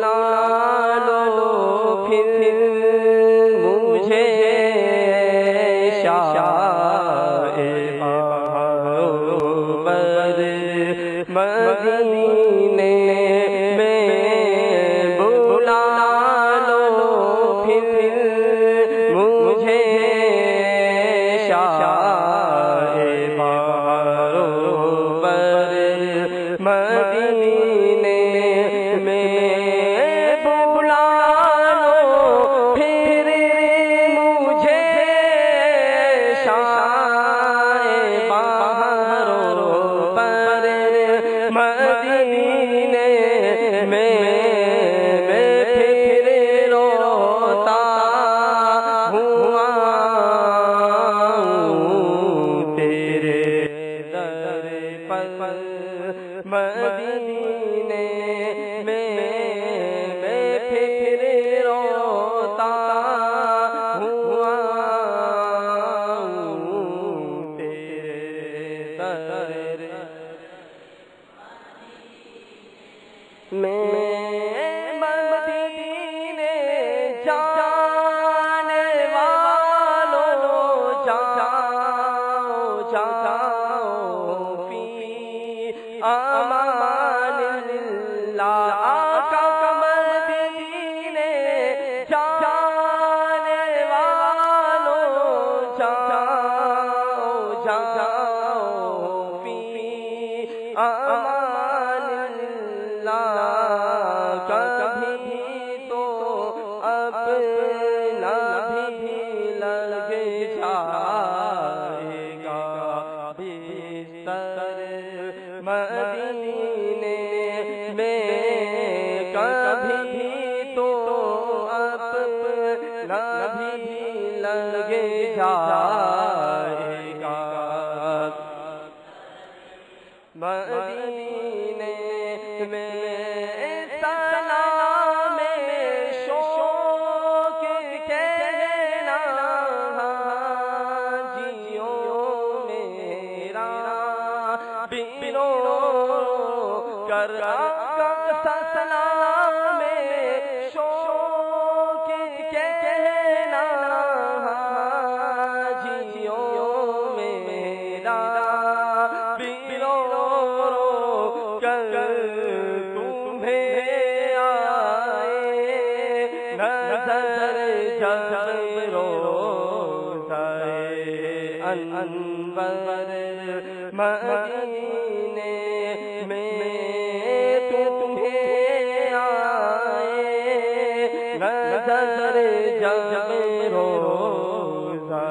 لو پھر مجھے شاہ محبت مدینے میں بلا لو پھر مجھے شاہ محبت مدینے میں بلا لو پھر مجھے شاہ محبت مدینے میں پھر روتا ہوا تیرے در پر مدینے میں پھر روتا ہوا تیرے در میں مدینے جانے والوں جاؤ فی امان اللہ آقا مدینے جانے والوں جاؤ فی امان اللہ کبھی تو اپنا بھی لگ جائے گا بستر مدینے میں کبھی تو اپنا بھی لگ جائے گا مدینے میں سلام شوق کہنا جیو میرا بیرو کر سلام شوق کہنا جیو میرا بیرو تمہیں آئے نظر جب روضۂ انور مدینے میں تمہیں آئے نظر جب روضۂ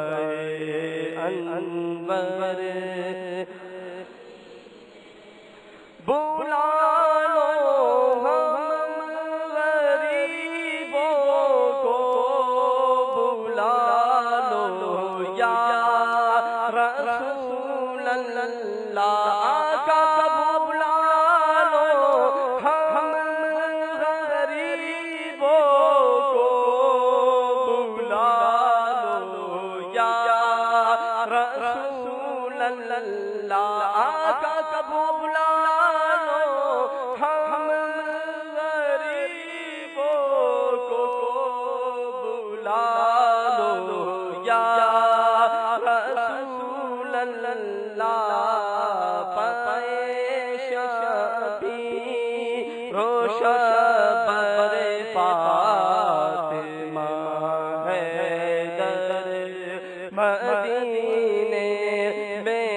انور بلا لو ہم غریبوں کو بلا لو یا رسول اللہ آقا بلا لو ہم غریبوں کو بلا لو یا رسول اللہ آقا بلا ہم غریبوں کو بلا لو یا رسول اللہ پیش شفیع روش پر فاطمہ حیدر مدینے میں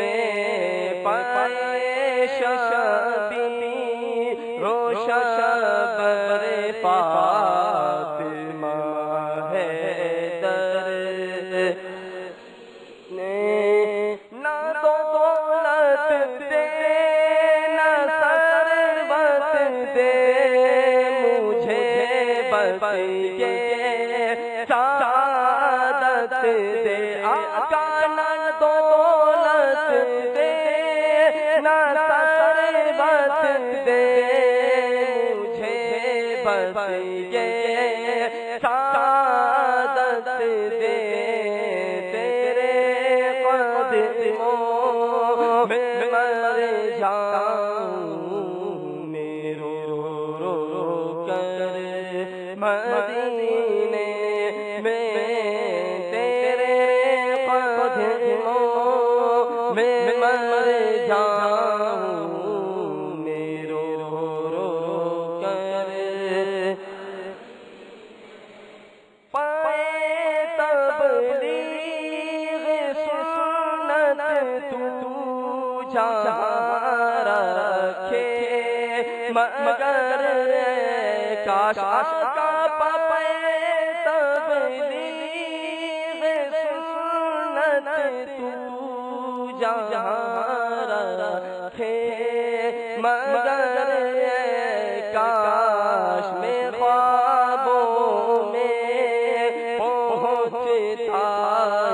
پیش شفیع روش پر فاطمہ حیدر نے نہ دولت دے نہ ثروت دے مجھے بس یہ سعادت دے آقا نہ دولت دے نہ ثروت دے مجھے بس یہ سعادت دے تیرے قدموں میں مر جاؤں میں رو رو کر مدینے میں تیرے قدموں میں مر جاؤں میں رو رو کر پائے تبلیغ سنت تو جہاں رکھے مگر کاش کا پائے تبلیغ سنت تو جہاں رکھے مگر کاش میں خوابوں میں پہنچتا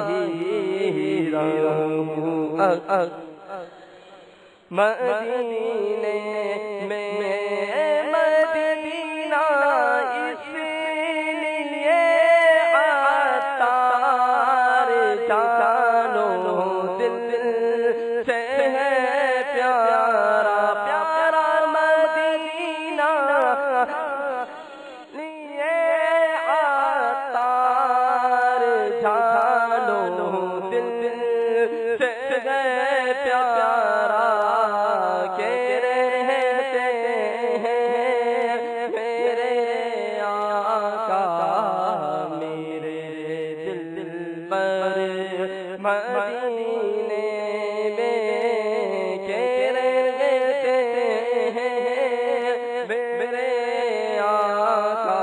ہی رہوں مدینے میں مدینہ اس لیے عطار جانو دل سے ہے پیارا پیارا مدینہ لیے عطار جانو دل سے ہے پیارا مدینے میں کے رہتے ہیں میرے آقا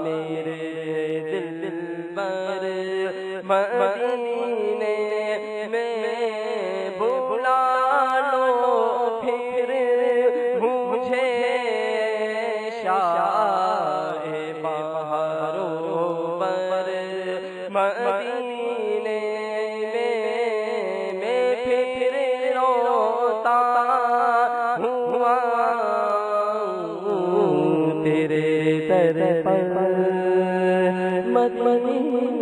میرے دل پر مدینے میں بلا لو پھر مجھے شاہ بہاروں پر مدینے تیرے در پر مدینے